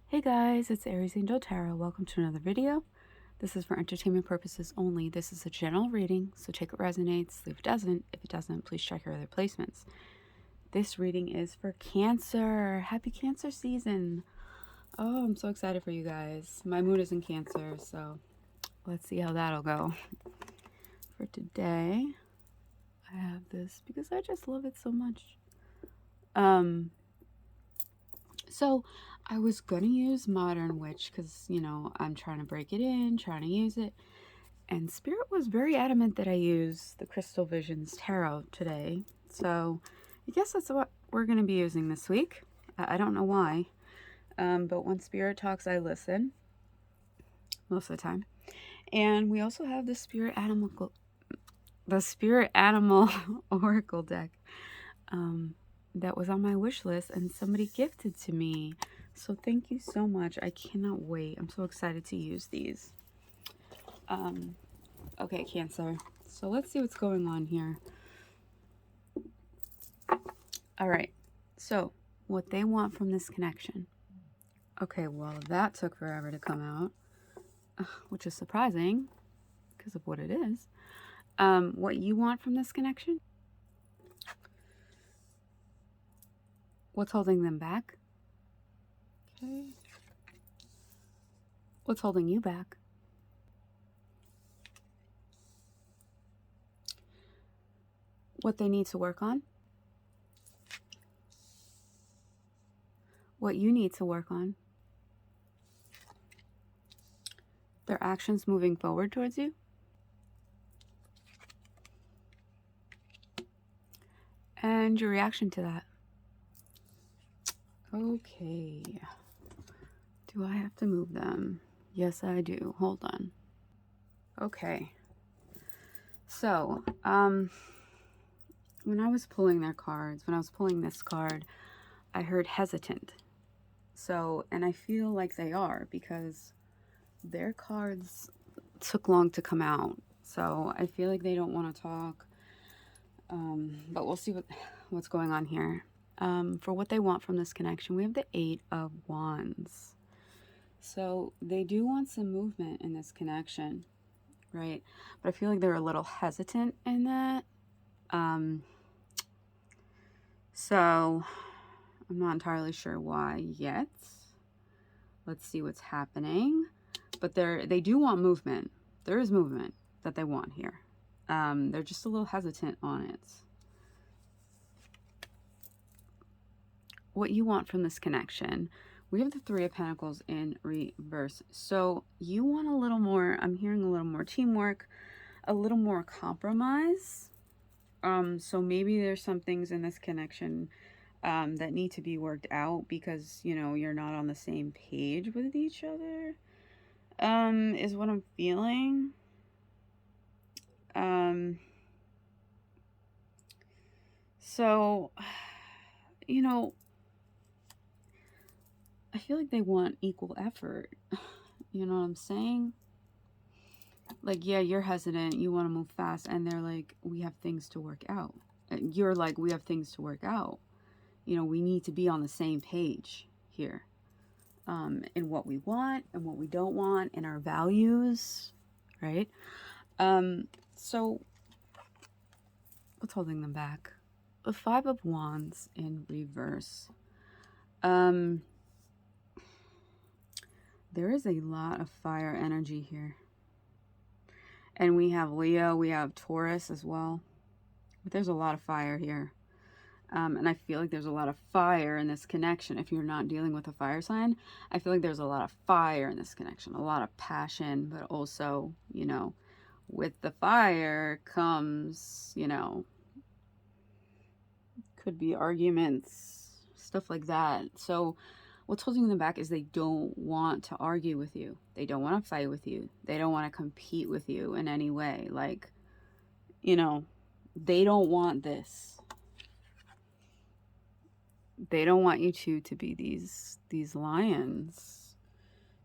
Hey guys, it's Aries Angel Tarot. Welcome to another video. This is for entertainment purposes only. This is a general reading, so take what resonates, leave it doesn't. If it doesn't, please check your other placements. This reading is for Cancer. Happy Cancer season. Oh, I'm so excited for you guys. My moon is in Cancer, so let's see how that'll go. For today, I have this because I just love it so much. So I was gonna use Modern Witch because, you know, I'm trying to break it in, trying to use it. And Spirit was very adamant that I use the Crystal Visions Tarot today. So I guess that's what we're going to be using this week. I don't know why. But when Spirit talks, I listen most of the time. And we also have the Spirit Animal Oracle deck that was on my wish list and somebody gifted to me. So thank you so much. I cannot wait. I'm so excited to use these. Okay, Cancer. So let's see what's going on here. All right. So what they want from this connection. Okay, well, that took forever to come out, which is surprising because of what it is. What you want from this connection? What's holding them back? Okay. What's holding you back? What they need to work on? What you need to work on? Their actions moving forward towards you? And your reaction to that? Okay. Do I have to move them? Yes, I do. Hold on. Okay. So, when I was pulling their cards, when I was pulling this card, I heard hesitant. So, and I feel like they are because their cards took long to come out. So I feel like they don't want to talk. But we'll see what's going on here. For what they want from this connection, we have the 8 of Wands. So they do want some movement in this connection, right? But I feel like they're a little hesitant in that. So I'm not entirely sure why yet. Let's see what's happening. But they do want movement. There is movement that they want here. They're just a little hesitant on it. What you want from this connection. We have the 3 of Pentacles in reverse. So you want a little more, I'm hearing a little more teamwork, a little more compromise. So maybe there's some things in this connection that need to be worked out because, you know, you're not on the same page with each other, is what I'm feeling. So, you know, I feel like they want equal effort. You know what I'm saying? Like, yeah, you're hesitant, you want to move fast, and they're like, we have things to work out. You're like, we have things to work out. You know, we need to be on the same page here. In what we want and what we don't want, in our values, right? So what's holding them back? The 5 of Wands in reverse. There is a lot of fire energy here. And we have Leo, we have Taurus as well. But there's a lot of fire here. And I feel like there's a lot of fire in this connection. If you're not dealing with a fire sign, I feel like there's a lot of fire in this connection. A lot of passion, but also, you know, with the fire comes, you know, could be arguments, stuff like that. So what's holding them back is they don't want to argue with you. They don't want to fight with you. They don't want to compete with you in any way. Like, you know, they don't want this. They don't want you two to be these lions,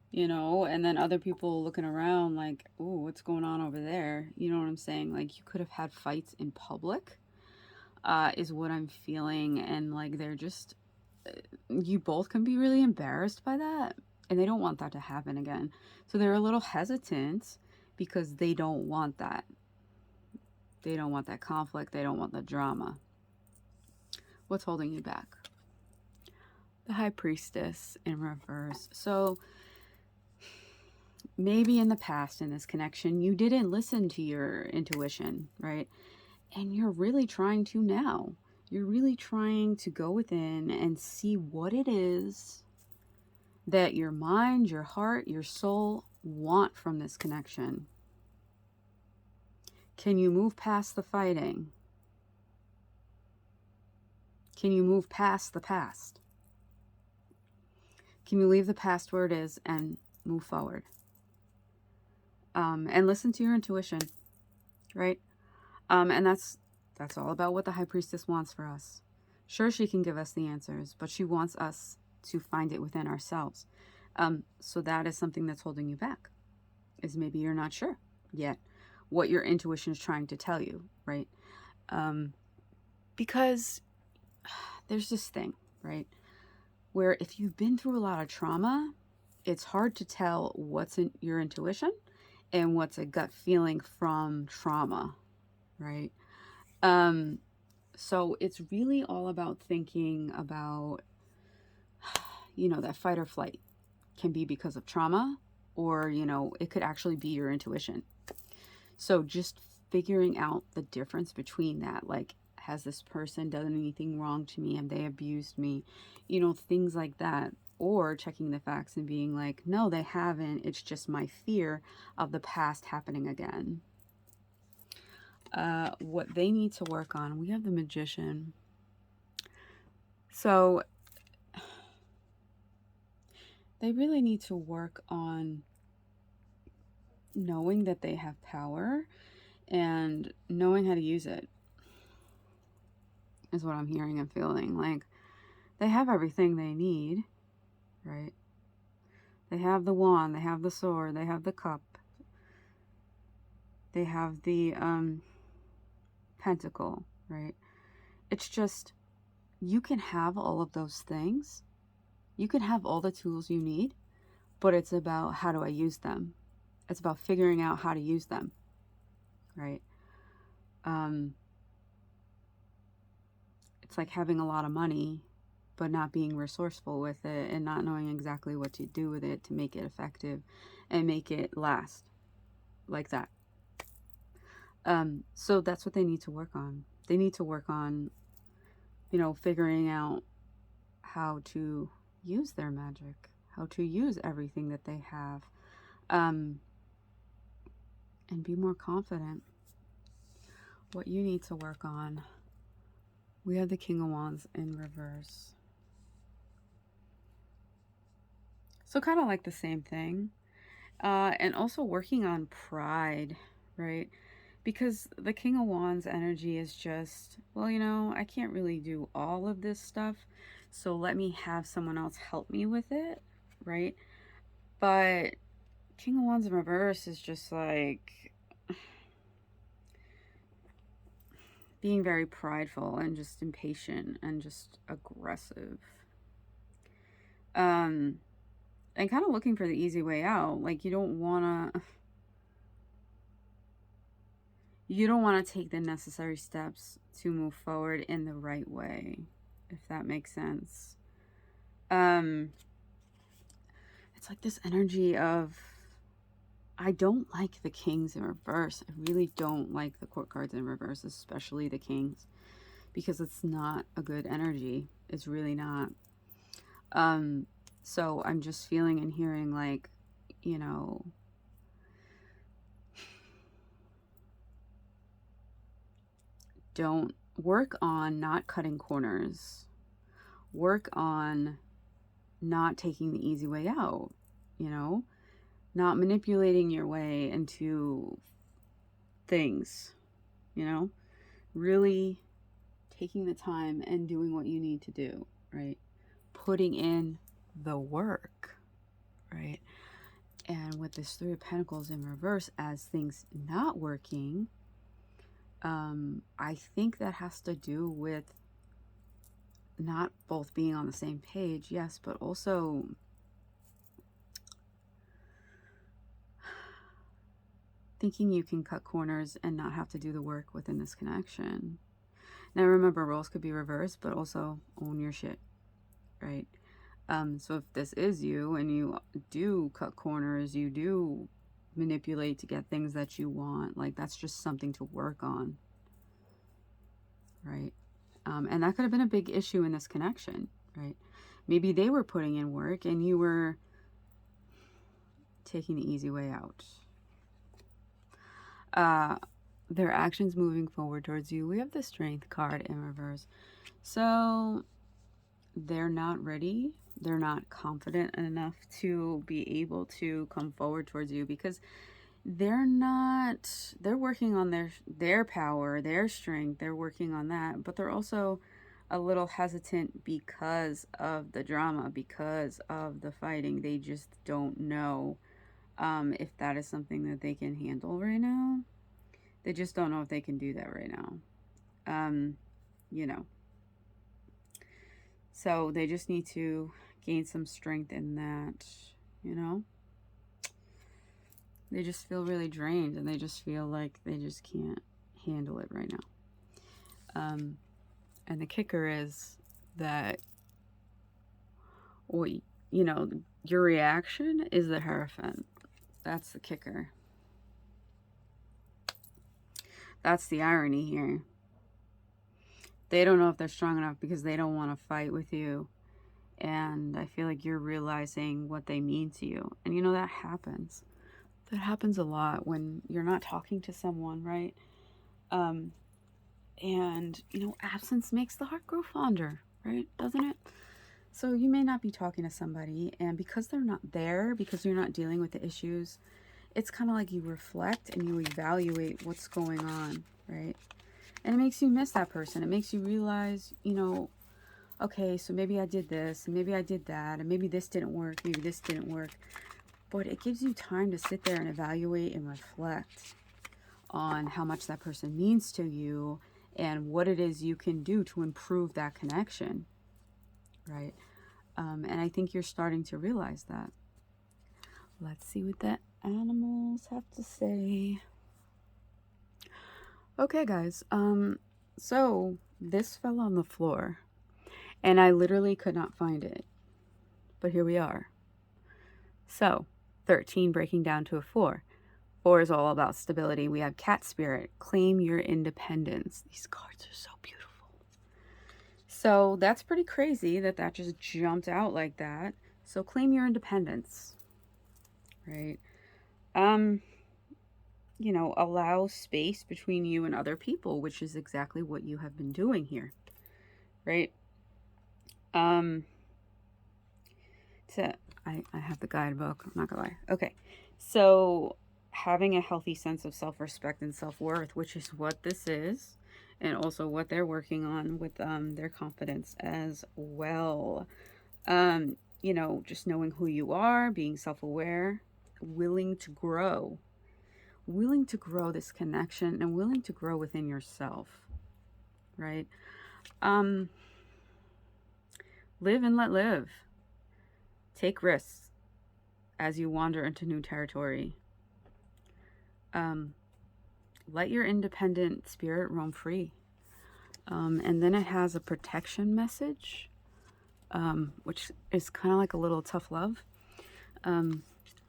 you know, and then other people looking around like, oh, what's going on over there? You know what I'm saying? Like, you could have had fights in public, is what I'm feeling. And like, they're just, you both can be really embarrassed by that. And they don't want that to happen again. So they're a little hesitant because they don't want that. They don't want that conflict. They don't want the drama. What's holding you back? The High Priestess in reverse. So maybe in the past, in this connection, you didn't listen to your intuition, right? And you're really trying to now. You're really trying to go within and see what it is that your mind, your heart, your soul want from this connection. Can you move past the fighting? Can you move past the past? Can you leave the past where it is and move forward? And listen to your intuition, right? And that's all about what the High Priestess wants for us. Sure, she can give us the answers, but she wants us to find it within ourselves. So that is something that's holding you back, is maybe you're not sure yet what your intuition is trying to tell you, right? Because there's this thing, right, where if you've been through a lot of trauma, it's hard to tell what's in your intuition and what's a gut feeling from trauma, right? So it's really all about thinking about, that fight or flight can be because of trauma, or, it could actually be your intuition. So just figuring out the difference between that, like, has this person done anything wrong to me? Have they abused me? Things like that. Or checking the facts and being like, no, they haven't. It's just my fear of the past happening again. What they need to work on, we have the Magician. So they really need to work on knowing that they have power and knowing how to use it, is what I'm hearing and feeling. Like, they have everything they need, right? They have the wand, they have the sword, they have the cup, they have the pentacle, right? It's just, you can have all of those things. You can have all the tools you need, but it's about, how do I use them? It's about figuring out how to use them, right? It's like having a lot of money, but not being resourceful with it and not knowing exactly what to do with it to make it effective and make it last, like that. So that's what they need to work on. They need to work on, figuring out how to use their magic, how to use everything that they have, and be more confident. What you need to work on, we have the King of Wands in reverse. So kind of like the same thing. And also working on pride, right? Because the King of Wands energy is just, well, I can't really do all of this stuff, so let me have someone else help me with it, right? But King of Wands in reverse is just like being very prideful and just impatient and just aggressive. And kind of looking for the easy way out. Like, you don't want to take the necessary steps to move forward in the right way, if that makes sense. It's like this energy of, I don't like the Kings in reverse. I really don't like the Court cards in reverse, especially the Kings, because it's not a good energy. It's really not. So I'm just feeling and hearing like, don't work on not cutting corners. Work on not taking the easy way out, not manipulating your way into things, really taking the time and doing what you need to do, right? Putting in the work, right? And with this Three of Pentacles in reverse as things not working, I think that has to do with not both being on the same page, yes, but also thinking you can cut corners and not have to do the work within this connection. Now remember, roles could be reversed, but also own your shit, right? So if this is you and you do cut corners, you do manipulate to get things that you want, like that's just something to work on, right? And that could have been a big issue in this connection, right? Maybe they were putting in work and you were taking the easy way out. Their actions moving forward towards you. We have the Strength card in reverse. So they're not ready. They're not confident enough to be able to come forward towards you because they're working on their power, their strength. They're working on that, but they're also a little hesitant because of the drama, because of the fighting. They just don't know if that is something that they can handle right now. They just don't know if they can do that right now. You know. So they just need to gain some strength in that, you know. They just feel really drained and they just feel like they just can't handle it right now. And the kicker is that, well, you know, your reaction is the Hierophant. That's the kicker. That's the irony here. They don't know if they're strong enough because they don't want to fight with you. And I feel like you're realizing what they mean to you. And you know, that happens. That happens a lot when you're not talking to someone, right? And, you know, absence makes the heart grow fonder, right? Doesn't it? So you may not be talking to somebody, and because they're not there, because you're not dealing with the issues, it's kind of like you reflect and you evaluate what's going on, right? And it makes you miss that person. It makes you realize, you know, okay, so maybe I did this, and maybe I did that, and maybe this didn't work, maybe this didn't work. But it gives you time to sit there and evaluate and reflect on how much that person means to you and what it is you can do to improve that connection, right? And I think you're starting to realize that. Let's see what the animals have to say. Okay, guys. So this fell on the floor, and I literally could not find it. But here we are. So 13 breaking down to a 4. 4 is all about stability. We have Cat Spirit, claim your independence. These cards are so beautiful. So that's pretty crazy that that just jumped out like that. So claim your independence, right? You know, allow space between you and other people, which is exactly what you have been doing here, right? So I have the guidebook. I'm not gonna lie. Okay, so having a healthy sense of self-respect and self-worth, which is what this is, and also what they're working on with their confidence as well. You know, just knowing who you are, being self-aware, willing to grow this connection, and willing to grow within yourself, right? Live and let live. Take risks as you wander into new territory. Let your independent spirit roam free. And then it has a protection message, which is kind of like a little tough love.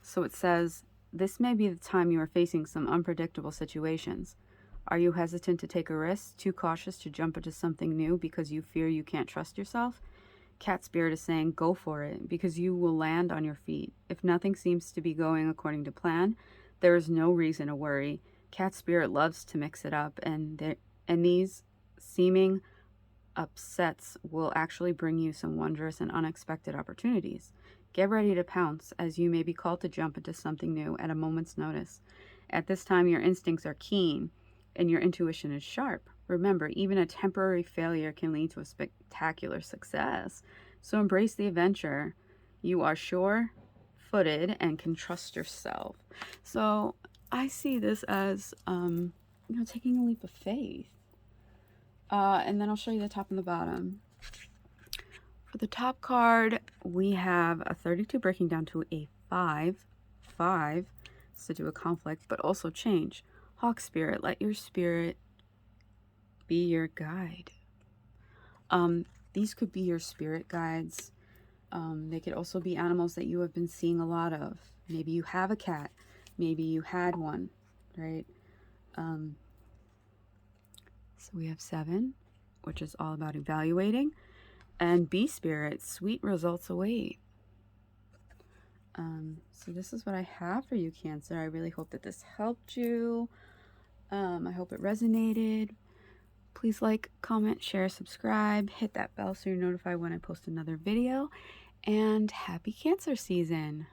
So it says, this may be the time you are facing some unpredictable situations. Are you hesitant to take a risk, too cautious to jump into something new because you fear you can't trust yourself? Cat Spirit is saying, go for it, because you will land on your feet. If nothing seems to be going according to plan, there is no reason to worry. Cat Spirit loves to mix it up, and these seeming upsets will actually bring you some wondrous and unexpected opportunities. Get ready to pounce, as you may be called to jump into something new at a moment's notice. At this time, your instincts are keen, and your intuition is sharp. Remember, even a temporary failure can lead to a spectacular success. So embrace the adventure. You are sure-footed and can trust yourself. So I see this as, you know, taking a leap of faith. And then I'll show you the top and the bottom. For the top card, we have a 32 breaking down to a 5. It's to do with conflict, but also change. Hawk spirit, let your spirit be your guide. These could be your spirit guides. They could also be animals that you have been seeing a lot of. Maybe you have a cat. Maybe you had one, right? So we have 7, which is all about evaluating. And B spirit, sweet results await. So this is what I have for you, Cancer. I really hope that this helped you. I hope it resonated. Please like, comment, share, subscribe, hit that bell so you're notified when I post another video. And happy Cancer season!